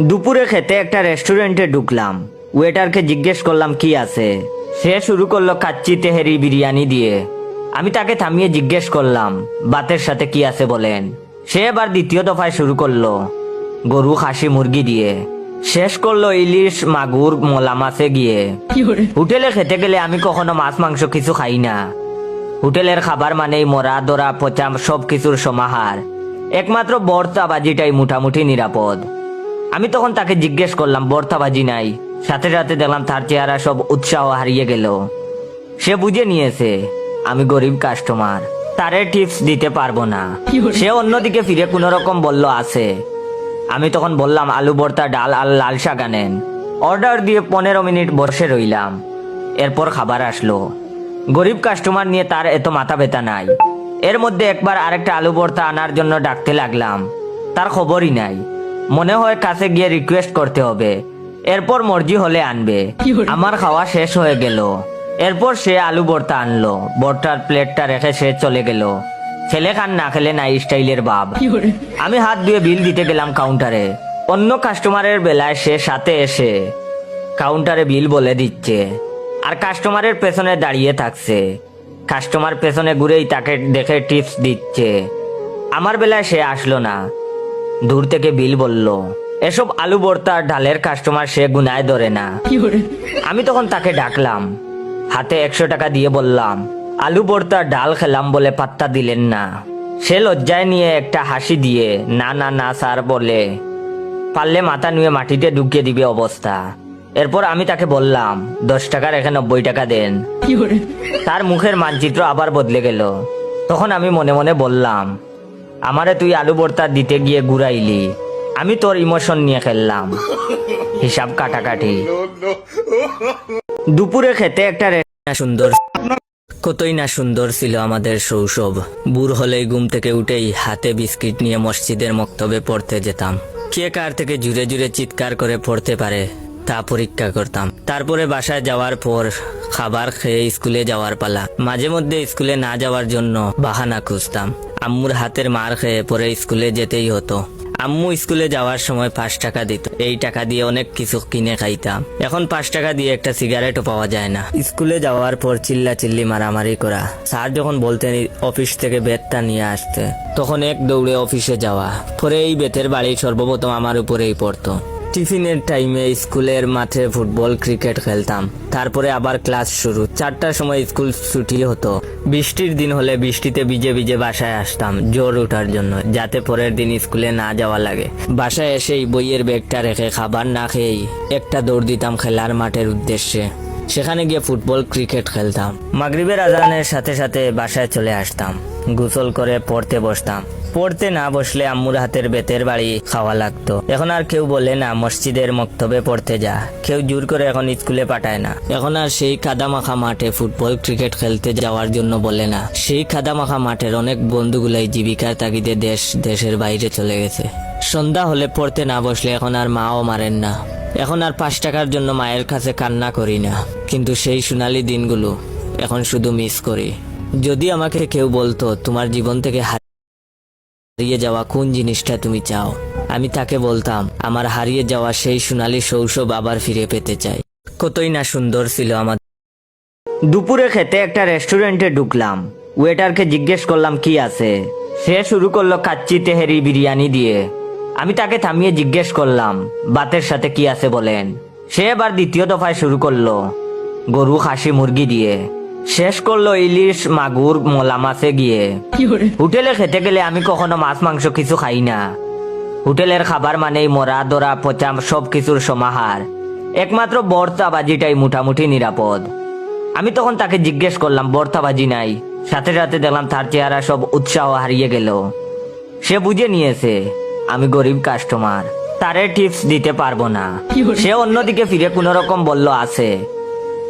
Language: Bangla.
দুপুরে খেতে একটা রেস্টুরেন্টে ঢুকলাম। ওয়েটারকে জিজ্ঞেস করলাম কি আছে। সে শুরু করলো কাচ্চি তেহেরি বিরিয়ানি দিয়ে। আমি তাকে থামিয়ে জিজ্ঞেস করলাম ভাতের সাথে কি আছে বলেন। সে এবার দ্বিতীয় দফায় শুরু করলো গরু খাসি মুরগি দিয়ে। শেষ করলো ইলিশ মাগুর মলা মাছে গিয়ে। হোটেলে খেতে গেলে আমি কখনো মাছ মাংস কিছু খাই না। হোটেলের খাবার মানেই মরা দরা পচা সব কিছুর সমাহার। একমাত্র ভর্তা ভাজিটাই মোটামুটি নিরাপদ। আমি তখন তাকে জিজ্ঞেস করলাম ভর্তা ভাজি নাই। সাথে সাথে দেখলাম তার চেহারা সব উৎসাহ হারিয়ে গেল। সে বুঝে নিয়েছে আমি গরিব কাস্টমার, তারে টিপস দিতে পারবো না। সে অন্যদিকে ফিরে কোন রকম বলল আছে। আমি তখন বললাম আলু ভর্তা ডাল আর লাল শাক আনেন। অর্ডার দিয়ে 15 মিনিট বসে রইলাম। এরপর খাবার আসলো। গরিব কাস্টমার নিয়ে তার এত মাথা ব্যথা নাই। এর মধ্যে একবার আরেকটা আলু ভর্তা আনার জন্য ডাকতে লাগলাম, তার খবরই নাই। মনে হয় কাছে গিয়ে রিকোয়েস্ট করতে হবে, এরপর মর্জি হলে আনবে। আমার খাওয়া শেষ হয়ে গেল। এরপর সে আলু ভর্তা আনলো। ভর্তার প্লেটটা রেখে সে চলে গেল। ছেলে খান না খেলে নাই স্টাইলের বাপ। আমি হাত ধুয়ে বিল দিতে গেলাম কাউন্টারে। অন্য কাস্টমারের বেলায় সে সাথে এসে কাউন্টারে বিল বলে দিচ্ছে আর কাস্টমারের পেছনে দাঁড়িয়ে থাকছে। কাস্টমার পেছনে ঘুরেই তাকে দেখে টিপস দিচ্ছে। আমার বেলায় সে আসলো না, দূর থেকে বিল বলল। এসব আলু ভর্তা ডালের কাস্টমার সে গুনায় ধরে না। আমি তখন তাকে ডাকলাম, হাতে 100 টাকা দিয়ে বললাম আলু ভর্তা ডাল খেলাম বলে পাত্তা দিলেন না। সে লজ্জায় নিয়ে একটা হাসি দিয়ে না না না স্যার বলে পারলে মাথা নুয়ে মাটিতে ঢুকিয়ে দিবে অবস্থা। এরপর আমি তাকে বললাম 10 টাকা রেখে 90 টাকা দেন। তার মুখের মানচিত্র আবার বদলে গেল। তখন আমি মনে মনে বললাম আমারে তুই আলু ভর্তা দিতে গিয়ে ঘুরাইলি, আমি তোর ইমোশন নিয়ে খেললাম। হিসাব কাটাকাটি। দুপুরে খেতে একটা সুন্দর কতই না সুন্দর ছিল আমাদের শৈশব। বুর হলেই ঘুম থেকে উঠেই হাতে বিস্কিট নিয়ে মসজিদের মক্তবে পড়তে যেতাম। কে কার থেকে জুড়ে জুড়ে চিৎকার করে পড়তে পারে তা পরীক্ষা করতাম। তারপরে বাসায় যাওয়ার পর খাবার খেয়ে স্কুলে যাওয়ার পালা। মাঝে মধ্যে স্কুলে না যাওয়ার জন্য বাহানা খুঁজতাম। আম্মুর হাতের মার খেয়ে পরে স্কুলে যেতেই হতো। আম্মু স্কুলে যাওয়ার সময় 5 টাকা দিত। এই টাকা দিয়ে অনেক কিছু কিনে খাইতাম। এখন 5 টাকা দিয়ে একটা সিগারেটও পাওয়া যায় না। স্কুলে যাওয়ার পর চিল্লা চিল্লি মারামারি করা। স্যার যখন বলতেন অফিস থেকে বেতটা নিয়ে আসতে, তখন এক দৌড়ে অফিসে যাওয়া। পরে এই বেতের বাড়ি সর্বপ্রথম আমার উপরেই পড়তো। টিফিনের টাইমে স্কুলের মাঠে ফুটবল ক্রিকেট খেলতাম। তারপরে আবার ক্লাস শুরু। 4টার সময় স্কুল ছুটি হতো। বৃষ্টির দিন হলে বৃষ্টিতে ভিজে ভিজে বাসায় আসতাম জ্বর ওঠার জন্য, যাতে পরের দিন স্কুলে না যাওয়া লাগে। বাসায় এসেই বইয়ের ব্যাগটা রেখে খাবার না খেয়েই একটা দৌড় দিতাম খেলার মাঠের উদ্দেশ্যে। সেখানে গিয়ে ফুটবল ক্রিকেট খেলতাম। মাগরিবের আজানের সাথে সাথে বাসায় চলে আসতাম। গোসল করে পড়তে বসতাম। পড়তে না বসলে আম্মুর হাতের বেতের বাড়ি খাওয়া লাগতো। এখন আর কেউ বলে না মসজিদের মক্তবে পড়তে যা। কেউ জোর করে এখন স্কুলে পাঠায় না। এখন আর সেই কাদামাখা মাঠে ফুটবল ক্রিকেট খেলতে যাওয়ার জন্য বলে না। সেই কাদামাখা মাঠের অনেক বন্ধুগুলাই জীবিকার তাগিদে দেশের বাইরে চলে গেছে। সন্ধ্যা হলে পড়তে না বসলে এখন আর মাও মারেন না। এখন আর 5 টাকার জন্য মায়ের কাছে কান্না করি না। কিন্তু সেই সোনালী দিনগুলো এখন শুধু মিস করি। যদি আমাকে কেউ বলতো তোমার জীবন থেকে হারিয়ে যাওয়া কোন জিনিসটা তুমি চাও, আমি তাকে বলতাম আমার হারিয়ে যাওয়া সেই সোনালী শৈশব আবার ফিরে পেতে চাই। কতই না সুন্দর ছিল আমাদের। দুপুরে খেতে একটা রেস্টুরেন্টে ঢুকলাম। ওয়েটারকে জিজ্ঞেস করলাম কি আছে। সে শুরু করলো কাচ্চি তেহেরি বিরিয়ানি দিয়ে। আমি তাকে থামিয়ে জিজ্ঞেস করলাম ভাতের সাথে কি আছে বলেন। সে এবার দ্বিতীয় দফায় শুরু করলো গরু খাসি মুরগি দিয়ে। শেষ করলো ইলিশ মাগুর মলা মাছে গিয়ে। হোটেলে খেতে গেলে আমি কখনো মাছ মাংস কিছু খাই না। হোটেলের খাবার মানেই মরা দরা পচা সব কিছুর সমাহার। একমাত্র ভর্তা ভাজিটাই মোটামুটি নিরাপদ। আমি তখন তাকে জিজ্ঞেস করলাম ভর্তা ভাজি নাই। সাথে সাথে দেখলাম তার চেহারা সব উৎসাহ হারিয়ে গেল। সে বুঝে নিয়েছে আমি গরিব কাস্টমার, তারে টিপস দিতে পারবো না। সে অন্যদিকে ফিরে কোন রকম বলল আছে।